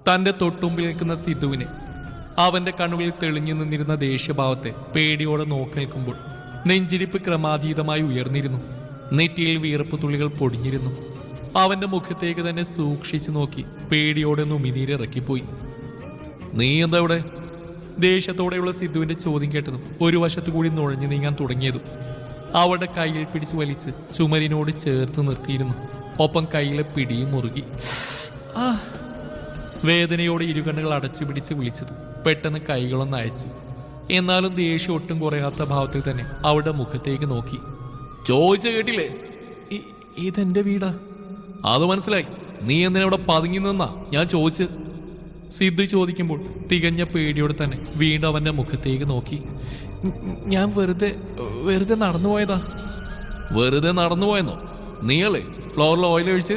തന്റെ തൊട്ടുമ്പിൽ നിൽക്കുന്ന സിദ്ധുവിനെ, അവന്റെ കണ്ണുകളിൽ തെളിഞ്ഞു നിന്നിരുന്ന ദേഷ്യഭാവത്തെ പേടിയോടെ നോക്കി നിൽക്കുമ്പോൾ നെഞ്ചിരിപ്പ് ക്രമാതീതമായി ഉയർന്നിരുന്നു. നെറ്റിയിൽ വിയർപ്പ് തുള്ളികൾ പൊടിഞ്ഞിരുന്നു. അവന്റെ മുഖത്തേക്ക് തന്നെ സൂക്ഷിച്ചു നോക്കി പേടിയോടെ നുമിനീരിറക്കിപ്പോയി. നീ എന്താ ഇവിടെ? ദേഷ്യത്തോടെയുള്ള സിദ്ധുവിന്റെ ചോദ്യം കേട്ടതും ഒരു വശത്തു കൂടി നുഴഞ്ഞു നീങ്ങാൻ തുടങ്ങിയതും അവളുടെ കയ്യിൽ പിടിച്ചു വലിച്ച് ചുമരിനോട് ചേർത്ത് നിർത്തിയിരുന്നു. ഒപ്പം കയ്യിലെ പിടിയും മുറുകി. വേദനയോടെ ഇരുകണ്ണുകൾ അടച്ചു പിടിച്ച് വിളിച്ചത്. പെട്ടെന്ന് കൈകളൊന്ന് അയച്ചു. എന്നാലും ദേഷ്യം ഒട്ടും കുറയാത്ത ഭാവത്തിൽ തന്നെ അവളുടെ മുഖത്തേക്ക് നോക്കി. ചോദിച്ച കേട്ടില്ലേ? ഇതെന്റെ വീടാ. അത് മനസ്സിലായി. നീ എന്തിനാ ഇവിടെ പതുങ്ങി നിന്നാ ഞാൻ ചോദിച്ച്? സിദ്ധു ചോദിക്കുമ്പോൾ തികഞ്ഞ പേടിയോടെ തന്നെ വീണ്ടും അവന്റെ മുഖത്തേക്ക് നോക്കി. ഞാൻ വെറുതെ നടന്നുപോയതാ. വെറുതെ നടന്നുപോയെന്നോ? നീയല്ലേ ഫ്ലോറിൽ ഓയിൽ ഒഴിച്ച്?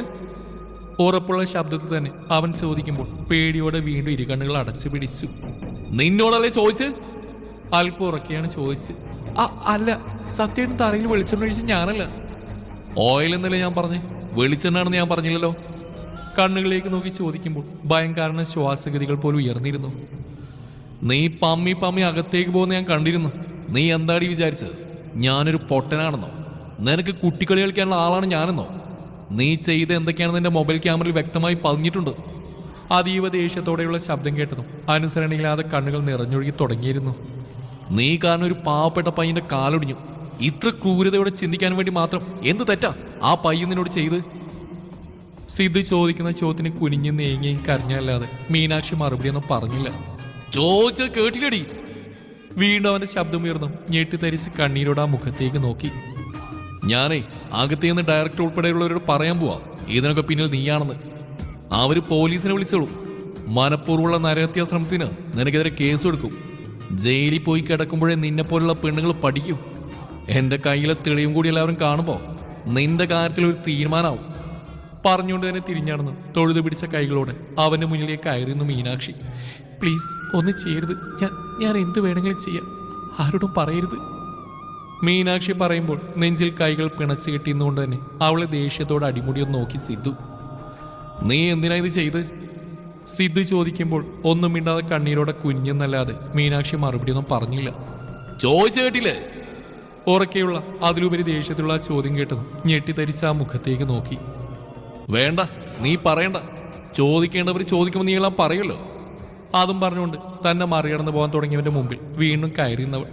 ഉറപ്പുള്ള ശബ്ദത്തിൽ തന്നെ അവൻ ചോദിക്കുമ്പോൾ പേടിയോടെ വീണ്ടും ഇരുകണ്ണുകൾ അടച്ചു പിടിച്ചു. നിന്നോടല്ലേ ചോദിച്ച്? അല്പം ഉറക്കെയാണ് ചോദിച്ച്. അല്ല, സത്യം തറയിൽ വെളിച്ചെണ്ണ ഒഴിച്ച് ഞാനല്ല. ഓയിൽ എന്നല്ലേ ഞാൻ പറഞ്ഞേ? വെളിച്ചെണ്ണാണെന്ന് ഞാൻ പറഞ്ഞില്ലല്ലോ. കണ്ണുകളിലേക്ക് നോക്കി ചോദിക്കുമ്പോൾ ഭയങ്കര ശ്വാസഗതികൾ പോലും ഉയർന്നിരുന്നു. നീ പമ്മി അകത്തേക്ക് പോകുന്ന ഞാൻ കണ്ടിരുന്നു. നീ എന്താടി വിചാരിച്ചത്? ഞാനൊരു പൊട്ടനാണെന്നോ? നിനക്ക് കുട്ടിക്കളി കളിക്കാനുള്ള ആളാണ് ഞാനെന്നോ? നീ ചെയ്ത് എന്തൊക്കെയാണെന്ന് എൻ്റെ മൊബൈൽ ക്യാമറയിൽ വ്യക്തമായി പറഞ്ഞിട്ടുണ്ട്. അതീവ ദേഷ്യത്തോടെയുള്ള ശബ്ദം കേട്ടതും അനുസരണയില്ലാതെ കണ്ണുകൾ നിറഞ്ഞൊഴുകി തുടങ്ങിയിരുന്നു. നീ കാരണം ഒരു പാവപ്പെട്ട പയ്യന്റെ കാലൊടിഞ്ഞു. ഇത്ര ക്രൂരതയോടെ ചിന്തിക്കാൻ വേണ്ടി മാത്രം എന്ത് തെറ്റാ ആ പയ്യൻ നിന്നോട് ചെയ്ത്? സിദ്ധു ചോദിക്കുന്ന ചോദ്യത്തിന് കുനിഞ്ഞ് നേങ്ങിയും കരഞ്ഞല്ലാതെ മീനാക്ഷി മറുപടിയൊന്നും പറഞ്ഞില്ല. ചോദിച്ചത് കേട്ടില്ലടി. വീണ്ടും അവന്റെ ശബ്ദമുയർന്നു ഞെട്ടിത്തരിച്ച് കണ്ണീരോട് ആ മുഖത്തേക്ക് നോക്കി. ഞാനേ അകത്ത് നിന്ന് ഡയറക്ടർ ഉൾപ്പെടെയുള്ളവരോട് പറയാൻ പോവാ ഇതിനൊക്കെ പിന്നിൽ നീയാണെന്ന്. അവര് പോലീസിനെ വിളിച്ചോളൂ. മനഃപൂർവ്വമുള്ള നരഹത്യാ ശ്രമത്തിന് നിനക്കെതിരെ കേസ് എടുക്കും. ജയിലിൽ പോയി കിടക്കുമ്പോഴേ നിന്നെപ്പോലുള്ള പെണ്ണുങ്ങൾ പഠിക്കും. എന്റെ കയ്യിലെ തെളിവും കൂടി എല്ലാവരും കാണുമ്പോൾ നിന്റെ കാര്യത്തിൽ ഒരു തീരുമാനമാവും. പറഞ്ഞുകൊണ്ട് തന്നെ തിരിഞ്ഞടന്നു തൊഴുതു പിടിച്ച കൈകളോടെ അവന്റെ മുന്നിലേക്ക് കയറിയുന്നു മീനാക്ഷി. പ്ലീസ് ഒന്ന് ചെയ്യരുത്. ഞാൻ എന്ത് വേണമെങ്കിലും ചെയ്യാം. ആരോടും പറയരുത്. മീനാക്ഷി പറയുമ്പോൾ നെഞ്ചിൽ കൈകൾ പിണച്ചു കെട്ടിയുന്നുകൊണ്ട് തന്നെ അവളെ ദേഷ്യത്തോടെ അടിമുടിയൊന്ന് നോക്കി സിദ്ധു. നീ എന്തിനാ ഇത് ചെയ്ത്? സിദ്ധു ചോദിക്കുമ്പോൾ ഒന്നും മിണ്ടാതെ കണ്ണീരോടെ കുഞ്ഞെന്നല്ലാതെ മീനാക്ഷി മറുപടിയൊന്നും പറഞ്ഞില്ല. ചോദിച്ചു കേട്ടില്ലേ? ഉറക്കെയുള്ള അതിലുപരി ദേഷ്യത്തിലുള്ള ആ ചോദ്യം കേട്ടതും ഞെട്ടിത്തരിച്ച ആ മുഖത്തേക്ക് നോക്കി. വേണ്ട, നീ പറയണ്ട. ചോദിക്കേണ്ടവർ ചോദിക്കുമ്പോൾ നീ എല്ലാം പറയുമല്ലോ. അതും പറഞ്ഞുകൊണ്ട് തന്നെ മറികടന്ന് പോകാൻ തുടങ്ങിയവന്റെ മുമ്പിൽ വീണ്ടും കയറിയുന്നവൾ.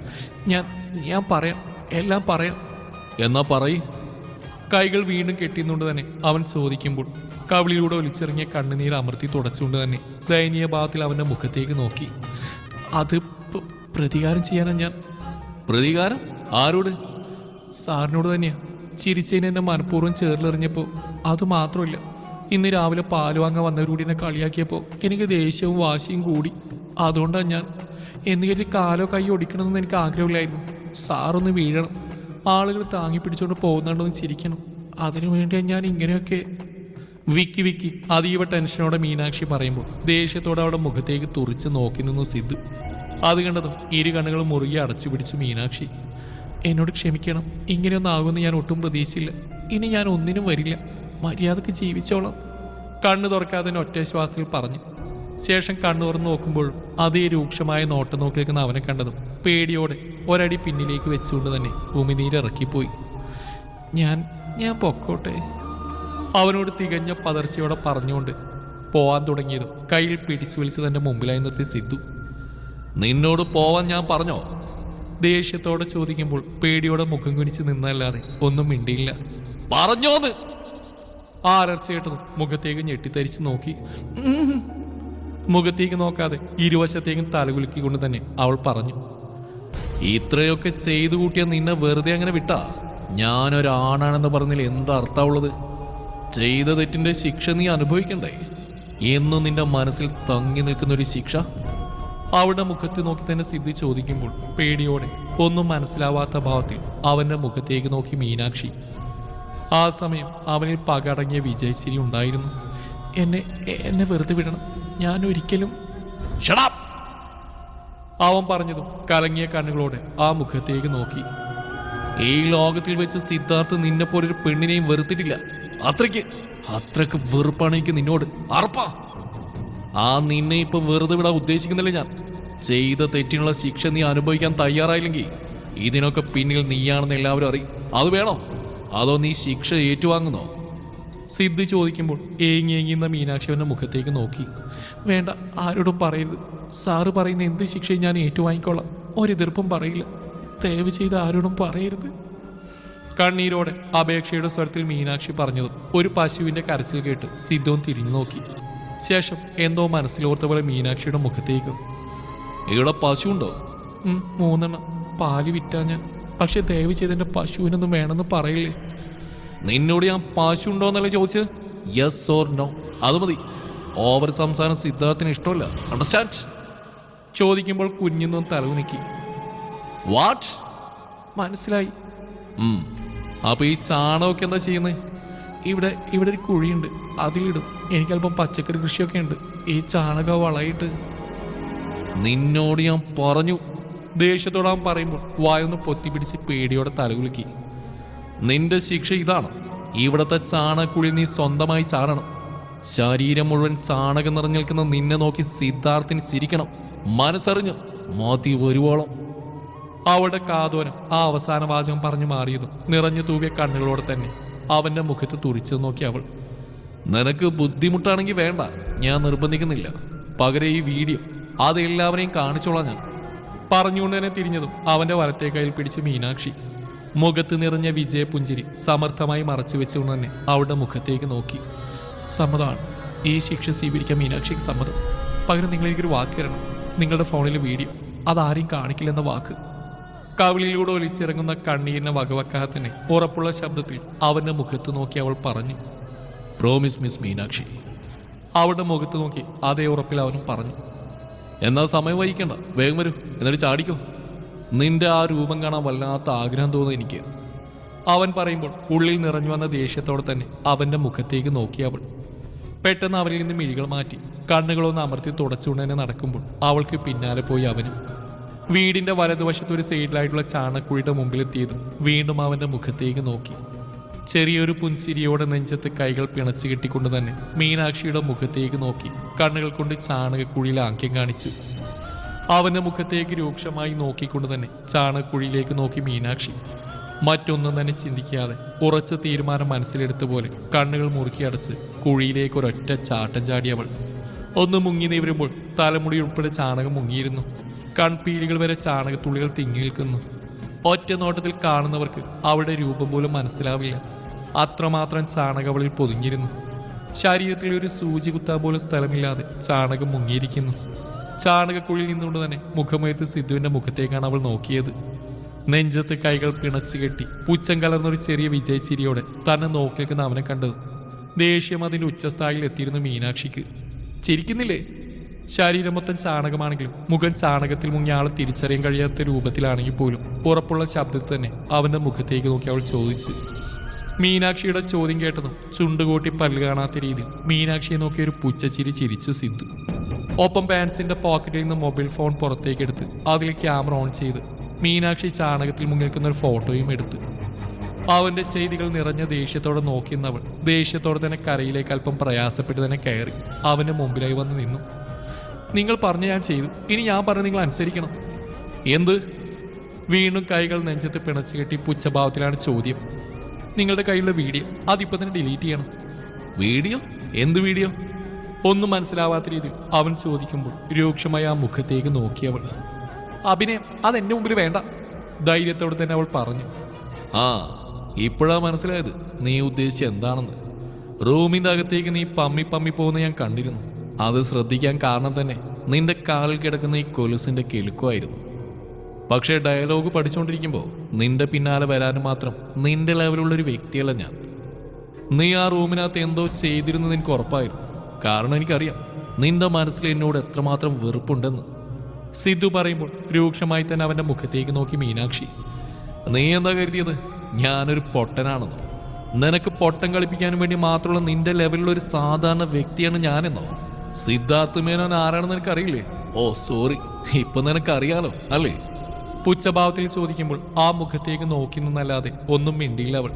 ഞാൻ പറയാം, എല്ലാം പറയാം. എന്നാ പറയ്. കൈകൾ വീണ്ടും കെട്ടിയുന്നുകൊണ്ട് തന്നെ അവൻ ചോദിക്കുമ്പോൾ കവിളിലൂടെ ഒലിച്ചിറങ്ങിയ കണ്ണുനീർ അമർത്തി തുടച്ചുകൊണ്ട് തന്നെ ദയനീയ ഭാവത്തിൽ അവന്റെ മുഖത്തേക്ക് നോക്കി. അത് പ്രതികാരം ചെയ്യാനാ ഞാൻ. പ്രതികാരം? ആരോട്? സാറിനോട് തന്നെയാ. ചിരിച്ചതിന് എന്നെ മനഃപൂർവ്വം ചേർലെറിഞ്ഞപ്പോൾ അതുമാത്രമില്ല, ഇന്ന് രാവിലെ പാല് വാങ്ങാൻ വന്നവരോട് എന്നെ കളിയാക്കിയപ്പോൾ എനിക്ക് ദേഷ്യവും വാശിയും കൂടി. അതുകൊണ്ടാണ് ഞാൻ എന്തെങ്കിലും കാലോ കൈ ഒടിക്കണമെന്ന് എനിക്ക് ആഗ്രഹമില്ലായിരുന്നു. സാറൊന്ന് വീഴണം, ആളുകൾ താങ്ങി പിടിച്ചുകൊണ്ട് പോകുന്നുണ്ടെന്ന് ചിരിക്കണം. അതിനു വേണ്ടിയാണ് ഞാൻ ഇങ്ങനെയൊക്കെ. വിക്കി അതീവ ടെൻഷനോടെ മീനാക്ഷി പറയുമ്പോൾ ദേഷ്യത്തോടെ അവളുടെ മുഖത്തേക്ക് തുറിച്ച് നോക്കി നിന്നു സിദ്ധു. അത് കണ്ടതും ഇരു കണ്ണുകളും മുറുകെ അടച്ചു പിടിച്ചു മീനാക്ഷി. എന്നോട് ക്ഷമിക്കണം, ഇങ്ങനെയൊന്നും ആകുമെന്ന് ഞാൻ ഒട്ടും പ്രതീക്ഷിച്ചില്ല. ഇനി ഞാൻ ഒന്നിനും വരില്ല, മര്യാദക്ക് ജീവിച്ചോളാം. കണ്ണു തുറക്കാതെ ഒറ്റ ശ്വാസത്തിൽ പറഞ്ഞു. ശേഷം കണ്ണു തുറന്ന് നോക്കുമ്പോഴും അതേ രൂക്ഷമായ നോട്ടം നോക്കി നിൽക്കുന്ന അവനെ കണ്ടതും പേടിയോടെ ഒരടി പിന്നിലേക്ക് വെച്ചുകൊണ്ട് തന്നെ ഉമിനീരിറക്കിപ്പോയി. ഞാൻ പൊക്കോട്ടെ. അവനോട് തികഞ്ഞ പതർച്ചയോടെ പറഞ്ഞുകൊണ്ട് പോവാൻ തുടങ്ങിയതും കയ്യിൽ പിടിച്ചു വലിച്ച് തന്റെ മുമ്പിലായി നിർത്തി സിദ്ധു. നിന്നോട് പോവാൻ ഞാൻ പറഞ്ഞോ? ദേഷ്യത്തോടെ ചോദിക്കുമ്പോൾ പേടിയോടെ മുഖം കുനിച്ച് നിന്നല്ലാതെ ഒന്നും മിണ്ടിയില്ല. പറഞ്ഞോന്ന് ആരർച്ച കേട്ടതും മുഖത്തേക്ക് ഞെട്ടിത്തരിച്ച് നോക്കി. മുഖത്തേക്ക് നോക്കാതെ ഇരുവശത്തേക്കും തലകുലുക്കിക്കൊണ്ട് തന്നെ അവൾ പറഞ്ഞു. ഇത്രയൊക്കെ ചെയ്തു കൂട്ടിയ നിന്നെ വെറുതെ അങ്ങനെ വിട്ടാ? ഞാനൊരാണാണെന്ന് പറഞ്ഞതിൽ എന്താ അർത്ഥമുള്ളത്? ചെയ്ത തെറ്റിന്റെ ശിക്ഷ നീ അനുഭവിക്കണ്ടേ? എന്നും നിന്റെ മനസ്സിൽ തങ്ങി നിൽക്കുന്നൊരു ശിക്ഷ. അവളുടെ മുഖത്ത് നോക്കി തന്നെ സിദ്ധി ചോദിക്കുമ്പോൾ പേടിയോടെ ഒന്നും മനസ്സിലാവാത്ത ഭാവത്തിൽ അവന്റെ മുഖത്തേക്ക് നോക്കി മീനാക്ഷി. ആ സമയം അവനിൽ പകടങ്ങിയ വിജയശ്രീ ഉണ്ടായിരുന്നു. എന്നെ വെറുതെ വിടണം, ഞാൻ ഒരിക്കലും. അവൻ പറഞ്ഞതും കലങ്ങിയ കണ്ണുകളോടെ ആ മുഖത്തേക്ക് നോക്കി. ഈ ലോകത്തിൽ വെച്ച് സിദ്ധാർത്ഥ് നിന്നെ പോലൊരു പെണ്ണിനെയും വെറുത്തിട്ടില്ല. അത്രയ്ക്ക് വെറുപ്പാണ് എനിക്ക് നിന്നോട്. അറപ്പാ. ആ നിന്നെ ഇപ്പൊ വെറുതെ വിടാൻ ഉദ്ദേശിക്കുന്നില്ല ഞാൻ. ചെയ്ത തെറ്റിനുള്ള ശിക്ഷ നീ അനുഭവിക്കാൻ തയ്യാറായില്ലെങ്കിൽ ഇതിനൊക്കെ പിന്നിൽ നീയാണെന്ന് എല്ലാവരും അറിയും. അത് വേണോ? അതോ നീ ശിക്ഷ ഏറ്റുവാങ്ങുന്നോ? സിദ്ധു ചോദിക്കുമ്പോൾ ഏങ്ങിയെന്ന മീനാക്ഷി അവന്റെ മുഖത്തേക്ക് നോക്കി. വേണ്ട, ആരോടും പറയരുത്. സാറ് പറയുന്ന എന്ത് ശിക്ഷയും ഞാൻ ഏറ്റുവാങ്ങിക്കോളാം. ഒരെതിർപ്പും പറയില്ല. ദയവ് ചെയ്ത് ആരോടും പറയരുത്. കണ്ണീരോടെ അപേക്ഷയുടെ സ്വരത്തിൽ മീനാക്ഷി പറഞ്ഞതും ഒരു പശുവിന്റെ കരച്ചിൽ കേട്ട് സിദ്ധുവും തിരിഞ്ഞു നോക്കി. ശേഷം എന്തോ മനസ്സിലോർത്ത പോലെ മീനാക്ഷിയുടെ മുഖത്തേക്ക്, ഇവിടെ പശുണ്ടോ? 3 പാല് വിറ്റാ ഞാൻ. പക്ഷെ ദയവ് ചെയ്ത് എന്റെ പശുവിനൊന്നും വേണമെന്ന് പറയില്ലേ. നിന്നോട് ഞാൻ പശു ഉണ്ടോന്നല്ലേ ചോദിച്ചത്? യെസ് ഓർ നോ, അത് മതി. ഓവർ സംസാരം സിദ്ധാർത്ഥിന് ഇഷ്ടമല്ല. അണ്ടർസ്റ്റാൻഡ്? ചോദിക്കുമ്പോൾ കുഞ്ഞിന്നും തലവ് നീക്കി. വാട്ട്? മനസ്സിലായി. അപ്പൊ ഈ ചാണകമൊക്കെ എന്താ ചെയ്യുന്നത്? ഇവിടെ ഒരു കുഴിയുണ്ട്, അതിലിടും. എനിക്കല്പം പച്ചക്കറി കൃഷിയൊക്കെ ഉണ്ട്. ഈ ചാണക വളയിട്ട്. നിന്നോട് ഞാൻ പറഞ്ഞു. ദേഷ്യത്തോടാൻ പറയുമ്പോൾ വായൊന്ന് പൊത്തിപ്പിടിച്ച് പേടിയോടെ തലകുലുക്കി. നിന്റെ ശിക്ഷ ഇതാണ്. ഇവിടത്തെ ചാണകക്കുഴി നീ സ്വന്തമായി ചാടണം. ശരീരം മുഴുവൻ ചാണകം നിറഞ്ഞു നിൽക്കുന്ന നിന്നെ നോക്കി സിദ്ധാർത്ഥിന് ചിരിക്കണം. മനസ്സറിഞ്ഞു മോത്തി വരുവോളം. അവളുടെ കാതോരം ആ അവസാന വാചകം പറഞ്ഞു മാറിയതും നിറഞ്ഞു തൂവിയ കണ്ണുകളോടെ തന്നെ അവന്റെ മുഖത്ത് തുറിച്ചു നോക്കി അവൾ. നിനക്ക് ബുദ്ധിമുട്ടാണെങ്കിൽ വേണ്ട, ഞാൻ നിർബന്ധിക്കുന്നില്ല. പകരം ഈ വീഡിയോ അതെല്ലാവരെയും കാണിച്ചോളാം ഞാൻ. പറഞ്ഞുകൊണ്ട് തന്നെ തിരിഞ്ഞതും അവന്റെ വലത്തെ കയ്യിൽ പിടിച്ച് മീനാക്ഷി. മുഖത്ത് നിറഞ്ഞ വിജയപുഞ്ചിരി സമർത്ഥമായി മറച്ചു വെച്ചുകൊണ്ട് തന്നെ അവളുടെ മുഖത്തേക്ക് നോക്കി. സമ്മതമാണ്. ഈ ശിക്ഷ സ്വീകരിക്കാൻ മീനാക്ഷിക്ക് സമ്മതം. പകരം നിങ്ങളെനിക്കൊരു വാക്ക് തരണം. നിങ്ങളുടെ ഫോണിലെ വീഡിയോ അതാരെയും കാണിക്കില്ലെന്ന വാക്ക്. കവിളിലൂടെ ഒലിച്ചിറങ്ങുന്ന കണ്ണീരിനെ വകവെക്കാതെ തന്നെ ഉറപ്പുള്ള ശബ്ദത്തിൽ അവന്റെ മുഖത്ത് നോക്കി അവൾ പറഞ്ഞു. Promise miss Meenakshi. അവളുടെ മുഖത്ത് നോക്കി അതേ ഉറപ്പിൽ അവനും പറഞ്ഞു. എന്നാൽ സമയം വഹിക്കണ്ട, വേഗം വരൂ, എന്നിട്ട് ചാടിക്കോ. നിന്റെ ആ രൂപം കാണാൻ വല്ലാത്ത ആഗ്രഹം തോന്നുന്നു എനിക്ക്. അവൻ പറയുമ്പോൾ ഉള്ളിൽ നിറഞ്ഞു വന്ന ദേഷ്യത്തോടെ തന്നെ അവന്റെ മുഖത്തേക്ക് നോക്കി അവൾ. പെട്ടെന്ന് അവരിൽ നിന്ന് മിഴികൾ മാറ്റി കണ്ണുകളൊന്ന് അമർത്തി തുടച്ചുകൊണ്ട് തന്നെ നടക്കുമ്പോൾ അവൾക്ക് പിന്നാലെ പോയി അവനും. വീടിന്റെ വലതുവശത്ത് ഒരു സൈഡിലായിട്ടുള്ള ചാണക്കുഴിയുടെ മുമ്പിലെത്തിയതും വീണ്ടും അവന്റെ മുഖത്തേക്ക് നോക്കി. ചെറിയൊരു പുൻസിരിയോടെ നെഞ്ചത്ത് കൈകൾ പിണച്ചു കെട്ടിക്കൊണ്ട് തന്നെ മീനാക്ഷിയുടെ മുഖത്തേക്ക് നോക്കി കണ്ണുകൾ കൊണ്ട് ചാണകക്കുഴിയിൽ ആംഗ്യം കാണിച്ചു. അവന്റെ മുഖത്തേക്ക് രൂക്ഷമായി നോക്കിക്കൊണ്ട് തന്നെ ചാണകക്കുഴിയിലേക്ക് നോക്കി മീനാക്ഷി. മറ്റൊന്നും തന്നെ ചിന്തിക്കാതെ ഉറച്ച തീരുമാനം മനസ്സിലെടുത്ത പോലെ കണ്ണുകൾ മുറുക്കി അടച്ച് കുഴിയിലേക്ക് ഒരൊറ്റ ചാട്ടം ചാടി അവൾ. ഒന്ന് മുങ്ങി നിവരുമ്പോൾ തലമുടി ഉൾപ്പെടെ ചാണകം മുങ്ങിയിരുന്നു. കൺപീലികൾ വരെ ചാണകത്തുള്ളികൾ തിങ്ങി നിൽക്കുന്നു. ഒറ്റ നോട്ടത്തിൽ കാണുന്നവർക്ക് അവളുടെ രൂപം പോലും മനസ്സിലാവില്ല. അത്രമാത്രം ചാണകം അവളിൽ പൊതിഞ്ഞിരുന്നു. ശരീരത്തിൽ ഒരു സൂചി കുത്താൻ പോലും സ്ഥലമില്ലാതെ ചാണകം മുങ്ങിയിരിക്കുന്നു. ചാണകക്കുഴിയിൽ നിന്നുകൊണ്ട് തന്നെ മുഖമുയർത്തി സിദ്ധുവിന്റെ മുഖത്തേക്കാണ് അവൾ നോക്കിയത്. നെഞ്ചത്ത് കൈകൾ പിണച്ചു കെട്ടി പുച്ഛം കലർന്നൊരു ചെറിയ വിജയച്ചിരിയോടെ തന്നെ നോക്കി നിൽക്കുന്ന അവനെ കണ്ടത് ദേഷ്യം അതിന്റെ ഉച്ചസ്ഥായിൽ എത്തിയിരുന്നു മീനാക്ഷിക്ക്. ചിരിക്കുന്നില്ലേ? ശരീരം മൊത്തം ചാണകമാണെങ്കിലും മുഖം ചാണകത്തിൽ മുങ്ങിയ ആളെ തിരിച്ചറിയാൻ കഴിയാത്ത രൂപത്തിലാണെങ്കിൽ പോലും ഉറപ്പുള്ള ശബ്ദത്തിൽ തന്നെ അവന്റെ മുഖത്തേക്ക് നോക്കി അവൾ ചോദിച്ചു. മീനാക്ഷിയുടെ ചോദ്യം കേട്ടതും ചുണ്ടുകൂട്ടി പല്ല് കാണാത്ത രീതിയിൽ മീനാക്ഷിയെ നോക്കി ഒരു പുച്ഛച്ചിരി ചിരിച്ചു സിദ്ധു. ഒപ്പം പാൻസിന്റെ പോക്കറ്റിൽ നിന്ന് മൊബൈൽ ഫോൺ പുറത്തേക്കെടുത്ത് അതിൽ ക്യാമറ ഓൺ ചെയ്ത് മീനാക്ഷി ചാണകത്തിൽ മുങ്ങിൽക്കുന്ന ഒരു ഫോട്ടോയും എടുത്ത് അവന്റെ ചെയ്തികൾ നിറഞ്ഞ ദേഷ്യത്തോടെ നോക്കിയെന്നവൾ ദേഷ്യത്തോടെ തന്നെ കരയിലേക്ക് അല്പം പ്രയാസപ്പെട്ട് തന്നെ കയറി അവന്റെ മുമ്പിലായി വന്ന് നിന്നു. നിങ്ങൾ പറഞ്ഞ ഞാൻ ചെയ്തു, ഇനി ഞാൻ പറഞ്ഞ നിങ്ങൾ അനുസരിക്കണം. എന്ത്? വീണ്ടും കൈകൾ നെഞ്ചത്ത് പിണച്ചു കെട്ടി പുച്ഛഭാവത്തിലാണ് ചോദ്യം. നിങ്ങളുടെ കയ്യിലുള്ള വീഡിയോ അതിപ്പോ തന്നെ ഡിലീറ്റ് ചെയ്യണം. വീഡിയോ? എന്ത് വീഡിയോ? ഒന്നും മനസ്സിലാവാത്ത രീതിയിൽ അവൻ ചോദിക്കുമ്പോൾ രൂക്ഷമായി ആ മുഖത്തേക്ക് നോക്കിയവൾ. അഭിനയം അതെന്റെ മുമ്പിൽ വേണ്ട, ധൈര്യത്തോടെ തന്നെ അവൾ പറഞ്ഞു. ആ, ഇപ്പോഴാ മനസ്സിലായത് നീ ഉദ്ദേശിച്ച എന്താണെന്ന്. റൂമിന്റെ അകത്തേക്ക് നീ പമ്മി പോകുന്ന ഞാൻ കണ്ടിരുന്നു. അത് ശ്രദ്ധിക്കാൻ കാരണം തന്നെ നിന്റെ കാലിൽ കിടക്കുന്ന ഈ കൊലുസിന്റെ കിലുക്കമായിരുന്നു. പക്ഷേ ഡയലോഗ് പഠിച്ചുകൊണ്ടിരിക്കുമ്പോൾ നിന്റെ പിന്നാലെ വരാനും മാത്രം നിന്റെ ലെവലുള്ളൊരു വ്യക്തിയല്ല ഞാൻ. നീ ആ റൂമിനകത്ത് എന്തോ ചെയ്തിരുന്നത് എനിക്ക് ഉറപ്പായിരുന്നു. കാരണം എനിക്കറിയാം നിന്റെ മനസ്സിൽ എന്നോട് എത്രമാത്രം വെറുപ്പുണ്ടെന്ന്. സിദ്ധു പറയുമ്പോൾ രൂക്ഷമായി തന്നെ അവന്റെ മുഖത്തേക്ക് നോക്കി മീനാക്ഷി. നീ എന്താ കരുതിയത് ഞാനൊരു പൊട്ടനാണെന്നോ? നിനക്ക് പൊട്ടൻ കളിപ്പിക്കാനും വേണ്ടി മാത്രമുള്ള നിന്റെ ലെവലിലുള്ള ഒരു സാധാരണ വ്യക്തിയാണ് ഞാനെന്നോ? സിദ്ധാർത്ഥ് മേനോൻ ആരാണെന്ന് നിനക്കറിയില്ലേ? ഓ സോറി, ഇപ്പൊ നിനക്കറിയാലോ അല്ലേ? പുച്ഛഭാവത്തിൽ ചോദിക്കുമ്പോൾ ആ മുഖത്തേക്ക് നോക്കി നിന്നല്ലാതെ ഒന്നും മിണ്ടിയില്ല അവൾ.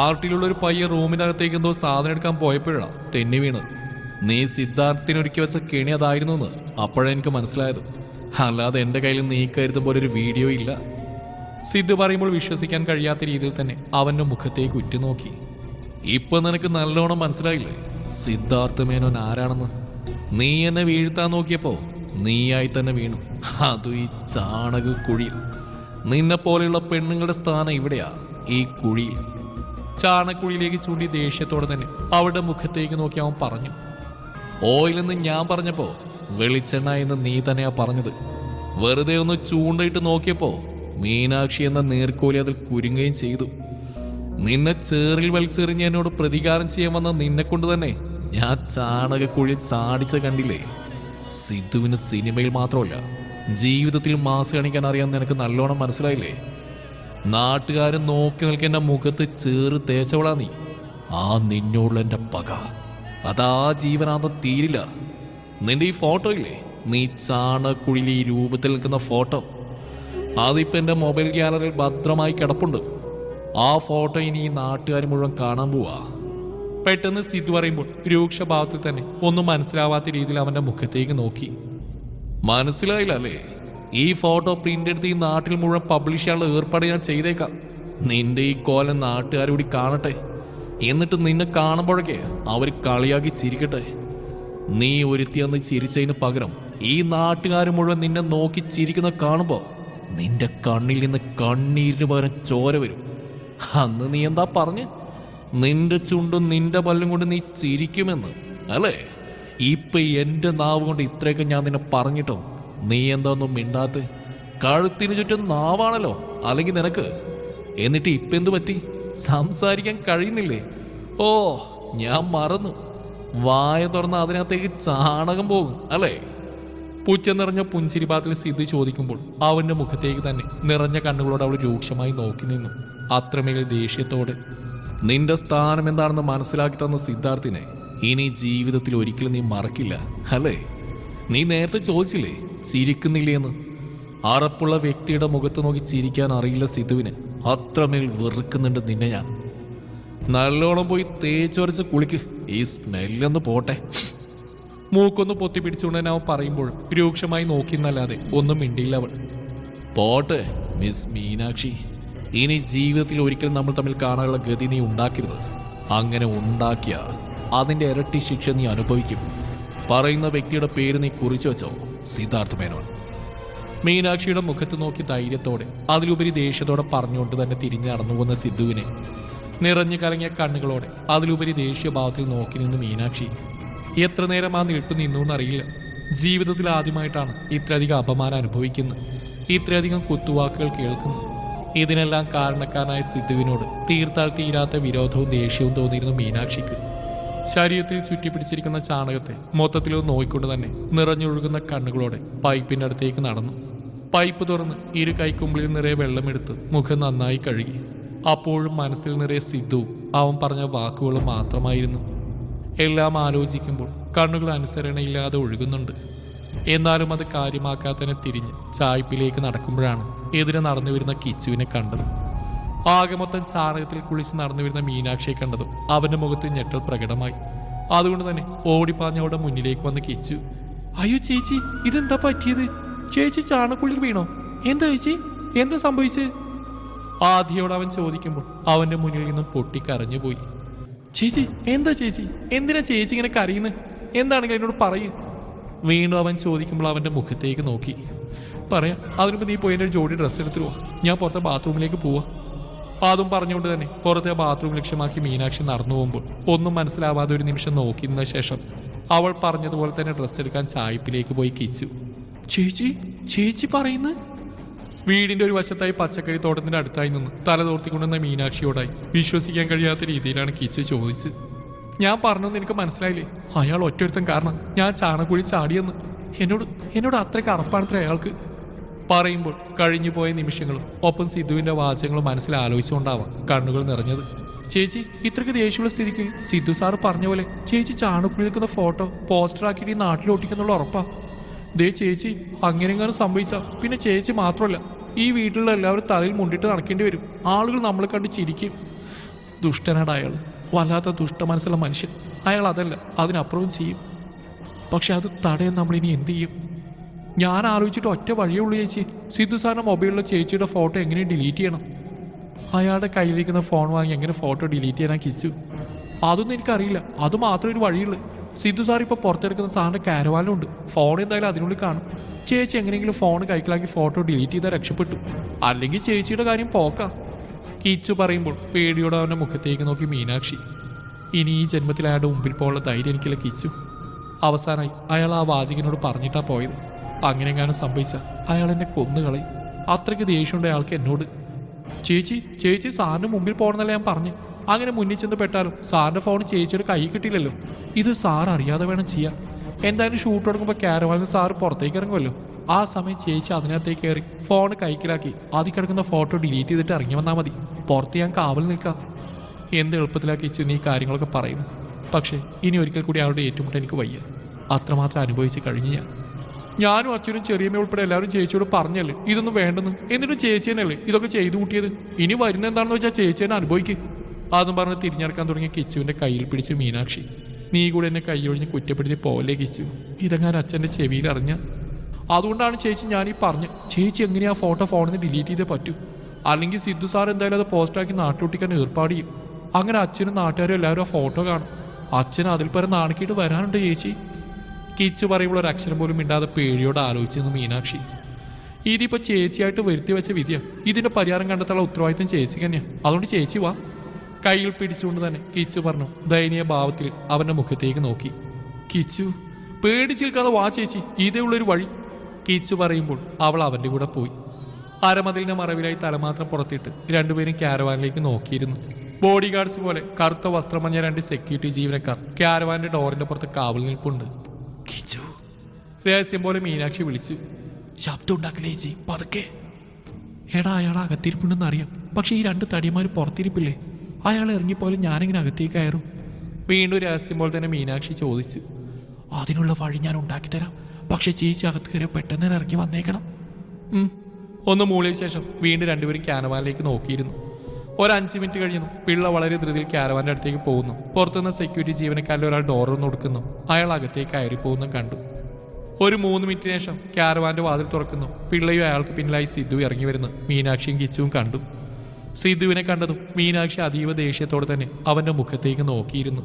ആർട്ടിലുള്ള ഒരു പയ്യൻ റൂമിനകത്തേക്ക് എന്തോ സാധനം എടുക്കാൻ പോയപ്പോഴാണ് തെന്നി വീണത്. നീ സിദ്ധാർത്ഥിനൊരുക്കി വെച്ച കെണി അതായിരുന്നു എന്ന് അപ്പോഴെനിക്ക് മനസ്സിലായത്. അല്ലാതെ എൻ്റെ കയ്യിൽ നീ കരുതും പോലെ ഒരു വീഡിയോ ഇല്ല. സിദ്ധു പറയുമ്പോൾ വിശ്വസിക്കാൻ കഴിയാത്ത രീതിയിൽ തന്നെ അവൻ്റെ മുഖത്തേക്ക് ഉറ്റുനോക്കി. ഇപ്പൊ നിനക്ക് നല്ലോണം മനസ്സിലായില്ലേ സിദ്ധാർത്ഥ മേനോൻ ആരാണെന്ന്? നീ എന്നെ വീഴ്ത്താൻ നോക്കിയപ്പോ നീയായി തന്നെ വീണു, അതും ഈ ചാണക കുഴിയിൽ. നിന്നെ പോലെയുള്ള പെണ്ണുങ്ങളുടെ സ്ഥാനം ഇവിടെയാ, ഈ കുഴിയിൽ. ചാണക്കുഴിയിലേക്ക് ചൂണ്ടി ദേഷ്യത്തോടെ തന്നെ അവളുടെ മുഖത്തേക്ക് നോക്കി അവൻ പറഞ്ഞു. ഓയിലെന്ന് ഞാൻ പറഞ്ഞപ്പോ വെളിച്ചെണ്ണ എന്ന് നീ തന്നെയാ പറഞ്ഞത്. വെറുതെ ഒന്ന് ചൂണ്ടയിട്ട് നോക്കിയപ്പോ മീനാക്ഷി എന്ന നീർക്കോലി അതിൽ കുരുങ്ങുകയും ചെയ്തു. നിന്നെ ചേറിൽ വലിച്ചെറിഞ്ഞ് എന്നോട് പ്രതികാരം ചെയ്യാൻ വന്ന നിന്നെ കൊണ്ട് തന്നെ ഞാൻ ചാണകക്കുഴി ചാടിച്ച കണ്ടില്ലേ? സിദ്ധുവിന് സിനിമയിൽ മാത്രമല്ല ജീവിതത്തിൽ മാസ് കാണിക്കാൻ അറിയാൻ നിനക്ക് നല്ലോണം മനസ്സിലായില്ലേ? നാട്ടുകാരൻ നോക്കി നിൽക്കേണ്ട മുഖത്ത് ചേറ് തേച്ചവളാ നീ. ആ നിന്നോടുള്ള എൻ്റെ പക അതാ ജീവനാന്തം തീരില്ല. നിന്റെ ഈ ഫോട്ടോ ഇല്ലേ, നീ ചാണകക്കുഴിയിൽ ഈ രൂപത്തിൽ നിൽക്കുന്ന ഫോട്ടോ, അതിപ്പോൾ എൻ്റെ മൊബൈൽ ഗ്യാലറിയിൽ ഭദ്രമായി കിടപ്പുണ്ട്. ആ ഫോട്ടോ ഇനി ഈ നാട്ടുകാർ മുഴുവൻ കാണാൻ പോവാ. പെട്ടെന്ന് സിദ്ധു പറയുമ്പോൾ രൂക്ഷഭാവത്തിൽ തന്നെ ഒന്നും മനസ്സിലാവാത്ത രീതിയിൽ അവൻ്റെ മുഖത്തേക്ക് നോക്കി. മനസ്സിലായില്ല അല്ലേ? ഈ ഫോട്ടോ പ്രിന്റ് എടുത്ത് ഈ നാട്ടിൽ മുഴുവൻ പബ്ലിഷ് ചെയ്യാനുള്ള ഏർപ്പാട് ഞാൻ ചെയ്തേക്കാം. നിന്റെ ഈ കോലം നാട്ടുകാരോടി കാണട്ടെ. എന്നിട്ട് നിന്നെ കാണുമ്പോഴൊക്കെ അവർ കളിയാക്കി ചിരിക്കട്ടെ. നീ ഒരുത്തിയെന്ന് ചിരിച്ചതിന് പകരം ഈ നാട്ടുകാർ മുഴുവൻ നിന്നെ നോക്കി ചിരിക്കുന്ന കാണുമ്പോൾ നിന്റെ കണ്ണിൽ നിന്ന് കണ്ണീരിന് പകരം ചോര വരും. അന്ന് നീ എന്താ പറഞ്ഞ്? നിന്റെ ചുണ്ടും നിന്റെ പല്ലും കൊണ്ട് നീ ചിരിക്കുമെന്ന് അല്ലേ? ഇപ്പൊ എൻ്റെ നാവ് കൊണ്ട് ഇത്രയൊക്കെ ഞാൻ നിന്നെ പറഞ്ഞിട്ടോ നീ എന്താ ഒന്നും മിണ്ടാത്ത? കഴുത്തിന് ചുറ്റും നാവാണല്ലോ അല്ലെങ്കിൽ നിനക്ക്. എന്നിട്ട് ഇപ്പം എന്തു പറ്റി? സംസാരിക്കാൻ കഴിയുന്നില്ലേ? ഓ, ഞാൻ മറന്നു. വായ തുറന്ന് അതിനകത്തേക്ക് ചാണകം പോകും അല്ലേ? പുച്ഛ നിറഞ്ഞ പുഞ്ചിരിപാത്തിൽ സിദ്ധു ചോദിക്കുമ്പോൾ അവൻ്റെ മുഖത്തേക്ക് തന്നെ നിറഞ്ഞ കണ്ണുകളോട് അവൾ രൂക്ഷമായി നോക്കി നിന്നു. അത്രമേൽ ദേഷ്യത്തോടെ. നിന്റെ സ്ഥാനം എന്താണെന്ന് മനസ്സിലാക്കി തന്ന സിദ്ധാർത്ഥിനെ ഇനി ജീവിതത്തിൽ ഒരിക്കലും നീ മറക്കില്ല അല്ലേ? നീ നേരത്തെ ചോദിച്ചില്ലേ ചിരിക്കുന്നില്ലേ എന്ന്? അറപ്പുള്ള വ്യക്തിയുടെ മുഖത്ത് നോക്കി ചിരിക്കാൻ അറിയില്ല സിദ്ധുവിന്. അത്രമേൽ വെറുക്കുന്നുണ്ട് നിന്നെ ഞാൻ. നല്ലോണം പോയി തേച്ചൊരച്ച് കുളിക്ക്, ഈ സ്മെല്ലൊന്ന് പോട്ടെ. മൂക്കൊന്ന് പൊത്തി പിടിച്ചുകൊണ്ട് തന്നെ അവൻ പറയുമ്പോഴും രൂക്ഷമായി നോക്കിയെന്നല്ലാതെ ഒന്നും മിണ്ടിയില്ല അവൾ. പോട്ടെ മിസ് മീനാക്ഷി, ഇനി ജീവിതത്തിൽ ഒരിക്കലും നമ്മൾ തമ്മിൽ കാണാനുള്ള ഗതി നീ ഉണ്ടാക്കരുത്. അങ്ങനെ ഉണ്ടാക്കിയ അതിൻ്റെ ഇരട്ടി ശിക്ഷ നീ അനുഭവിക്കും. പറയുന്ന വ്യക്തിയുടെ പേര് നീ കുറിച്ചു വെച്ചോ, സിദ്ധാർത്ഥ മേനോൻ. മീനാക്ഷിയുടെ മുഖത്ത് നോക്കി ധൈര്യത്തോടെ അതിലുപരി ദേഷ്യത്തോടെ പറഞ്ഞുകൊണ്ട് തന്നെ തിരിഞ്ഞ് നടന്നു പോകുന്ന സിദ്ധുവിനെ നിറഞ്ഞു കലങ്ങിയ കണ്ണുകളോടെ അതിലുപരി ദേഷ്യഭാവത്തിൽ നോക്കി നിന്ന് മീനാക്ഷി. എത്ര നേരം ആ നിൽപ്പ് നിന്നു എന്നറിയില്ല. ജീവിതത്തിൽ ആദ്യമായിട്ടാണ് ഇത്രയധികം അപമാനം അനുഭവിക്കുന്നത്, ഇത്രയധികം കുത്തുവാക്കുകൾ കേൾക്കുന്നത്. ഇതിനെല്ലാം കാരണക്കാരനായ സിദ്ധുവിനോട് തീർത്താൽ തീരാത്ത വിരോധവും ദേഷ്യവും തോന്നിയിരുന്നു മീനാക്ഷിക്ക്. ശരീരത്തിൽ ചുറ്റിപ്പിടിച്ചിരിക്കുന്ന ചാണകത്തെ മൊത്തത്തിലൊന്ന് നോയിക്കൊണ്ട് തന്നെ നിറഞ്ഞൊഴുകുന്ന കണ്ണുകളോടെ പൈപ്പിൻ്റെ അടുത്തേക്ക് നടന്നു. പൈപ്പ് തുറന്ന് ഇരു കൈക്കുമ്പിളിൽ നിറയെ വെള്ളമെടുത്ത് മുഖം നന്നായി കഴുകി. അപ്പോഴും മനസ്സിൽ നിറയെ സിദ്ധുവും അവൻ പറഞ്ഞ വാക്കുകളും മാത്രമായിരുന്നു. എല്ലാം ആലോചിക്കുമ്പോൾ കണ്ണുകൾ അനുസരണയില്ലാതെ ഒഴുകുന്നുണ്ട്. എന്നാലും അത് കാര്യമാക്കാത്തതിനെ തിരിഞ്ഞ് ചായ്പിലേക്ക് നടക്കുമ്പോഴാണ് എതിരെ നടന്നു വരുന്ന കിച്ചുവിനെ കണ്ടത്. ആകെ മൊത്തം ചാണകത്തിൽ കുളിച്ച് നടന്നു വരുന്ന മീനാക്ഷിയെ കണ്ടതും അവന്റെ മുഖത്ത് ഞെട്ടൽ പ്രകടമായി. അതുകൊണ്ട് തന്നെ ഓടിപ്പാഞ്ഞവളുടെ മുന്നിലേക്ക് വന്ന് കിച്ചു. അയ്യോ ചേച്ചി, ഇതെന്താ പറ്റിയത്? ചേച്ചി ചാണക്കുഴിയിൽ വീണോ? എന്താ ചേച്ചി, എന്താ സംഭവിച്ചത്? ആദ്യയോട് അവൻ ചോദിക്കുമ്പോൾ അവന്റെ മുന്നിൽ നിന്നും പൊട്ടിക്കരഞ്ഞു പോയി. ചേച്ചി എന്താ ചേച്ചി, എന്തിനാ ചേച്ചി ഇങ്ങനെ കരയുന്നത്? എന്താണെങ്കിലും എന്നോട് പറയൂ. വീണ്ടും അവൻ ചോദിക്കുമ്പോൾ അവന്റെ മുഖത്തേക്ക് നോക്കി. പറയാം, അതിനുമ്പോൾ നീ പോയി എൻ്റെ ഒരു ജോഡി ഡ്രസ്സ് എടുത്തിട്ട് പോവാ, ഞാൻ പുറത്തെ ബാത്റൂമിലേക്ക് പോവാ. അതും പറഞ്ഞുകൊണ്ട് തന്നെ പുറത്തെ ബാത്റൂം ലക്ഷ്യമാക്കി മീനാക്ഷി നടന്നു പോകുമ്പോൾ ഒന്നും മനസ്സിലാവാതെ ഒരു നിമിഷം നോക്കി നിന്ന ശേഷം അവൾ പറഞ്ഞതുപോലെ തന്നെ ഡ്രസ്സ് എടുക്കാൻ ചായ്പിലേക്ക് പോയി കിച്ചു. ചേച്ചി ചേച്ചി പറയുന്നത്? വീടിന്റെ ഒരു വശത്തായി പച്ചക്കറി തോട്ടത്തിന്റെ അടുത്തായി നിന്ന് തല തോർത്തിക്കൊണ്ടുവന്ന മീനാക്ഷിയോടായി വിശ്വസിക്കാൻ കഴിയാത്ത രീതിയിലാണ് കിച്ചു ചോദിച്ചത്. ഞാൻ പറഞ്ഞതെന്ന് എനിക്ക് മനസ്സിലായില്ലേ? അയാൾ ഒറ്റൊരുത്തൻ കാരണം ഞാൻ ചാണകുഴി ചാടിയെന്ന്. എന്നോട് അത്രയ്ക്ക് അറപ്പാണത്ര അയാൾക്ക്. പറയുമ്പോൾ കഴിഞ്ഞു പോയ നിമിഷങ്ങളും ഒപ്പം സിദ്ധുവിന്റെ വാചകങ്ങളും മനസ്സിൽ ആലോചിച്ചുകൊണ്ടാവാം കണ്ണുകൾ നിറഞ്ഞത്. ചേച്ചി ഇത്രയ്ക്ക് ദേഷ്യമുള്ള സ്ഥിതിക്ക് സിദ്ധു സാറ് പറഞ്ഞ പോലെ ചേച്ചി ചാണകുഴി നിൽക്കുന്ന ഫോട്ടോ പോസ്റ്റർ ആക്കിയിട്ട് ഈ നാട്ടിലൊട്ടിക്കുന്നുള്ള ഉറപ്പാ. ദേ ചേച്ചി, അങ്ങനെയെങ്കിലും സംഭവിച്ചാൽ പിന്നെ ചേച്ചി മാത്രമല്ല ഈ വീട്ടിലുള്ള എല്ലാവരും തലയിൽ മുണ്ടിട്ട് നടക്കേണ്ടി വരും. ആളുകൾ നമ്മളെ കണ്ട് ചിരിക്കും. ദുഷ്ടനാണ് അയാൾ, വല്ലാത്ത ദുഷ്ട മനസ്സുള്ള മനുഷ്യൻ. അയാൾ അതല്ല, അതിനപ്പുറവും ചെയ്യും. പക്ഷെ അത് തടയാൻ നമ്മളിനി എന്ത് ചെയ്യും? ഞാൻ ആലോചിച്ചിട്ട് ഒറ്റ വഴിയേ ഉള്ളൂ ചേച്ചി. സിദ്ധു സാറിന്റെ മൊബൈലിലെ ചേച്ചിയുടെ ഫോട്ടോ എങ്ങനെ ഡിലീറ്റ് ചെയ്യണം? അയാളുടെ കയ്യിലിരിക്കുന്ന ഫോൺ വാങ്ങി എങ്ങനെ ഫോട്ടോ ഡിലീറ്റ് ചെയ്യാനാ കിച്ചു? അതൊന്നും എനിക്കറിയില്ല. അത് മാത്രമേ ഒരു വഴിയുള്ളൂ. സിദ്ധു സാർ ഇപ്പോൾ പുറത്തെടുക്കുന്ന സാറിന്റെ കാരവാനിലുണ്ട്. ഫോൺ എന്തായാലും അതിനുള്ളിൽ കാണും. ചേച്ചി എങ്ങനെയെങ്കിലും ഫോൺ കൈക്കലാക്കി ഫോട്ടോ ഡിലീറ്റ് ചെയ്താൽ രക്ഷപ്പെട്ടു. അല്ലെങ്കിൽ ചേച്ചിയുടെ കാര്യം പോക്കാം. കിച്ചു പറയുമ്പോൾ പേടിയോടെ അവൻ്റെ മുഖത്തേക്ക് നോക്കി മീനാക്ഷി. ഇനി ഈ ജന്മത്തിൽ അയാളുടെ മുമ്പിൽ പോകാനുള്ള ധൈര്യം എനിക്കില്ല കിച്ചു. അവസാനമായി അയാൾ ആ വാചകനോട് പറഞ്ഞിട്ടാ പോയത്. അങ്ങനെയെങ്ങാനും സംഭവിച്ച അയാൾ എന്നെ കൊന്നുകളയും. അത്രയ്ക്ക് ദേഷ്യമുണ്ട് അയാൾക്ക് എന്നോട്. ചേച്ചി സാറിന് മുമ്പിൽ പോകണമെന്നല്ല ഞാൻ പറഞ്ഞു. അങ്ങനെ മുന്നിൽ ചെന്ന് പെട്ടാലും സാറിന്റെ ഫോൺ ചേച്ചിയുടെ കൈ കിട്ടിയില്ലല്ലോ. ഇത് സാർ അറിയാതെ വേണം ചെയ്യാൻ. എന്തായാലും ഷൂട്ട് തുടങ്ങുമ്പോൾ കാരവാനിൽ സാറ് പുറത്തേക്ക് ഇറങ്ങുമല്ലോ. ആ സമയം ചേച്ചി അതിനകത്തേക്ക് കയറി ഫോൺ കൈക്കിലാക്കി അതിൽ കിടക്കുന്ന ഫോട്ടോ ഡിലീറ്റ് ചെയ്തിട്ട് ഇറങ്ങി വന്നാൽ മതി. പുറത്ത് ഞാൻ കാവൽ നിൽക്കാം. എന്ത് എളുപ്പത്തിലാക്കി നീ കാര്യങ്ങളൊക്കെ പറയുന്നു. പക്ഷേ ഇനി ഒരിക്കൽ കൂടി അവളുടെ ഏറ്റുമുട്ട എനിക്ക് വയ്യ. അത്രമാത്രം അനുഭവിച്ച് കഴിഞ്ഞു ഞാനും അച്ഛനും ചെറിയമ്മ ഉൾപ്പെടെ എല്ലാവരും ചേച്ചിയോട് പറഞ്ഞല്ലേ ഇതൊന്നും വേണ്ടെന്ന്. എന്നിട്ടും ചേച്ചി തന്നെയല്ലേ ഇതൊക്കെ ചെയ്തു കൂട്ടിയത്. ഇനി വരുന്ന എന്താണെന്ന് വെച്ചാൽ ചേച്ചി തന്നെ അനുഭവിക്കുക. അതും പറഞ്ഞ് തിരിഞ്ഞടക്കാൻ തുടങ്ങിയ കിച്ചുവിന്റെ കയ്യിൽ പിടിച്ച് മീനാക്ഷി. നീ കൂടെ എന്നെ കൈയൊഴിഞ്ഞ് കുറ്റപ്പെടുത്തി പോലെ കിച്ചു. ഇതെങ്ങാൻ അച്ഛൻ്റെ ചെവിയിൽ അറിഞ്ഞ. അതുകൊണ്ടാണ് ചേച്ചി ഞാനീ പറഞ്ഞ്. ചേച്ചി എങ്ങനെയാ ഫോട്ടോ ഫോണിൽ നിന്ന് ഡിലീറ്റ് ചെയ്തേ പറ്റൂ. അല്ലെങ്കിൽ സിദ്ധു സാർ എന്തായാലും അത് പോസ്റ്റാക്കി നാട്ടിലൊട്ടിക്കാൻ ഏർപ്പാട് ചെയ്യും. അങ്ങനെ അച്ഛനും നാട്ടുകാരും എല്ലാവരും ആ ഫോട്ടോ കാണും. അച്ഛൻ അതിൽ പരം നാണിക്കിട്ട് വരാനുണ്ട് ചേച്ചി. കിച്ചു പറയുമ്പോൾ ഒരു അക്ഷരം പോലും മിണ്ടാതെ പേടിയോട് ആലോചിച്ചെന്ന് മീനാക്ഷി. ഇതിപ്പോൾ ചേച്ചിയായിട്ട് വരുത്തി വെച്ച വിദ്യ. ഇതിന്റെ പരിഹാരം കണ്ടെത്താനുള്ള ഉത്തരവാദിത്തം ചേച്ചിക്ക് തന്നെയാണ്. അതുകൊണ്ട് ചേച്ചി വാ. കയ്യിൽ പിടിച്ചുകൊണ്ട് തന്നെ കിച്ചു പറഞ്ഞു. ദയനീയ ഭാവത്തിൽ അവന്റെ മുഖത്തേക്ക് നോക്കി. കിച്ചു പേടിച്ച് നിൽക്കാതെ വാ ചേച്ചി, ഇതേ ഉള്ളൊരു വഴി. കിച്ചു പറയുമ്പോൾ അവൾ അവന്റെ കൂടെ പോയി. അരമതിലിന്റെ മറവിലായി തലമാത്രം പുറത്തിട്ട് രണ്ടുപേരും കാരവാനിലേക്ക് നോക്കിയിരുന്നു. ബോഡി ഗാർഡ്സ് പോലെ കറുത്ത വസ്ത്രമഞ്ഞ 2 സെക്യൂരിറ്റി ജീവനക്കാർ കാരവാന്റെ ഡോറിന്റെ പുറത്ത് കാവൽ നിൽപ്പുണ്ട്. കിച്ചു രഹസ്യം പോലെ മീനാക്ഷി വിളിച്ചു. ശബ്ദം ഉണ്ടാക്കില്ലേ ചേച്ചി, പതുക്കെ. എടാ അയാൾ അകത്തിരിപ്പുണ്ടെന്ന് അറിയാം. പക്ഷെ ഈ 2 തടിയന്മാർ പുറത്തിരിപ്പില്ലേ? അയാൾ ഇറങ്ങിപ്പോലും ഞാനിങ്ങനെ അകത്തേക്ക് കയറും. വീണ്ടും രഹസ്യം പോലെ തന്നെ മീനാക്ഷി ചോദിച്ചു. അതിനുള്ള വഴി ഞാൻ ഉണ്ടാക്കിത്തരാം. പക്ഷെ ചേച്ചി അകത്ത് കയറി പെട്ടെന്ന് ഇറങ്ങി വന്നേക്കണം. ഒന്ന് മൂളിയ ശേഷം വീണ്ടും രണ്ടുപേരും കാരവാനിലേക്ക് നോക്കിയിരുന്നു. ഒരു 5 മിനിറ്റ് കഴിഞ്ഞു. പിള്ള വളരെ ധൃതിയിൽ കാരവാന്റെ അടുത്തേക്ക് പോകുന്നു. പുറത്തുനിന്ന് സെക്യൂരിറ്റി ജീവനക്കാരിൽ ഒരാൾ ഡോറൊന്ന് കൊടുക്കുന്നു. അയാൾ അകത്തേക്ക് കയറി പോകുന്നു കണ്ടു. ഒരു 3 മിനിറ്റിന് ശേഷം കാരവാന്റെ വാതിൽ തുറക്കുന്നു. പിള്ളയും അയാൾക്ക് പിന്നിലായി സിദ്ധു ഇറങ്ങി വരുന്നു. മീനാക്ഷിയും കിച്ചുവും കണ്ടു. സിദ്ധുവിനെ കണ്ടതും മീനാക്ഷി അതീവ ദേഷ്യത്തോടെ തന്നെ അവന്റെ മുഖത്തേക്ക് നോക്കിയിരുന്നു.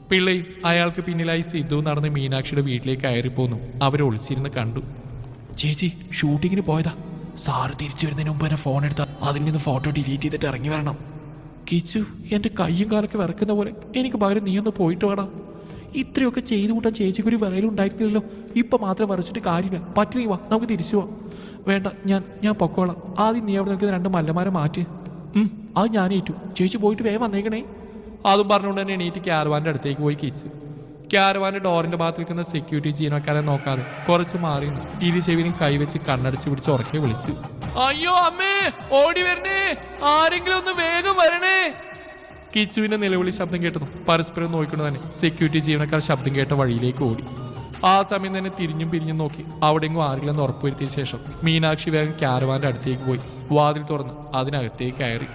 പിള്ളയും അയാൾക്ക് പിന്നിലായി സിദ്ധു നടന്ന് മീനാക്ഷിയുടെ വീട്ടിലേക്ക് കയറിപ്പോന്നു. അവരെ ഒളിച്ചിരുന്ന് കണ്ടു. ചേച്ചി ഷൂട്ടിങ്ങിന് പോയതാ. സാറ് തിരിച്ചു വരുന്നതിന് മുമ്പ് തന്നെ ഫോൺ എടുത്താൽ അതിൽ നിന്ന് ഫോട്ടോ ഡിലീറ്റ് ചെയ്തിട്ട് ഇറങ്ങി വരണം. കിച്ചു എൻ്റെ കയ്യും കാലൊക്കെ വിറക്കുന്ന പോലെ. എനിക്ക് പകരം നീ ഒന്ന് പോയിട്ട് വേണം. ഇത്രയൊക്കെ ചെയ്തു കൂട്ടാൻ ചേച്ചിക്കൊരു വിറയിലുണ്ടായിരുന്നില്ലല്ലോ. ഇപ്പം മാത്രം വരച്ചിട്ട് കാര്യമില്ല. പറ്റില്ല വാ, നമുക്ക് തിരിച്ചു പോവാം. വേണ്ട, ഞാൻ പൊക്കോളാം. ആദ്യം നീ അവിടെ നിൽക്കുന്ന 2 മല്ലന്മാരെ മാറ്റി. അത് ഞാനേറ്റു. ചേച്ചി പോയിട്ട് വേഗം വന്നേക്കണേ. അതും പറഞ്ഞുകൊണ്ട് തന്നെ എണീറ്റ് കാരവാന്റെ അടുത്തേക്ക് പോയി കിച്ചു. കാരവാന്റെ ഡോറിന്റെ ഭാഗത്ത് നിൽക്കുന്ന സെക്യൂരിറ്റി ജീവനക്കാരെ നോക്കാതെ കുറച്ച് മാറി ഇരു ചെവിനും കൈവച്ച് കണ്ണടച്ച് പിടിച്ച് ഉറക്കെ വിളിച്ചു. അയ്യോ അമ്മേ, ഓടി വരണേ, ആരെങ്കിലും ഒന്ന് വേഗം വരണേ. കിച്ചുവിന്റെ നിലവിളി ശബ്ദം കേട്ടതും പരസ്പരം നോക്കിക്കൊണ്ട് തന്നെ സെക്യൂരിറ്റി ജീവനക്കാർ ശബ്ദം കേട്ട വഴിയിലേക്ക് ഓടി. ആ സമയം തന്നെ തിരിഞ്ഞും പിരിഞ്ഞും നോക്കി അവിടെയെങ്കിലും ആരെങ്കിലും ഉറപ്പുവരുത്തിയ ശേഷം മീനാക്ഷി വേഗം കാരവാന്റെ അടുത്തേക്ക് പോയി വാതിൽ തുറന്ന് അതിനകത്തേക്ക് കയറി.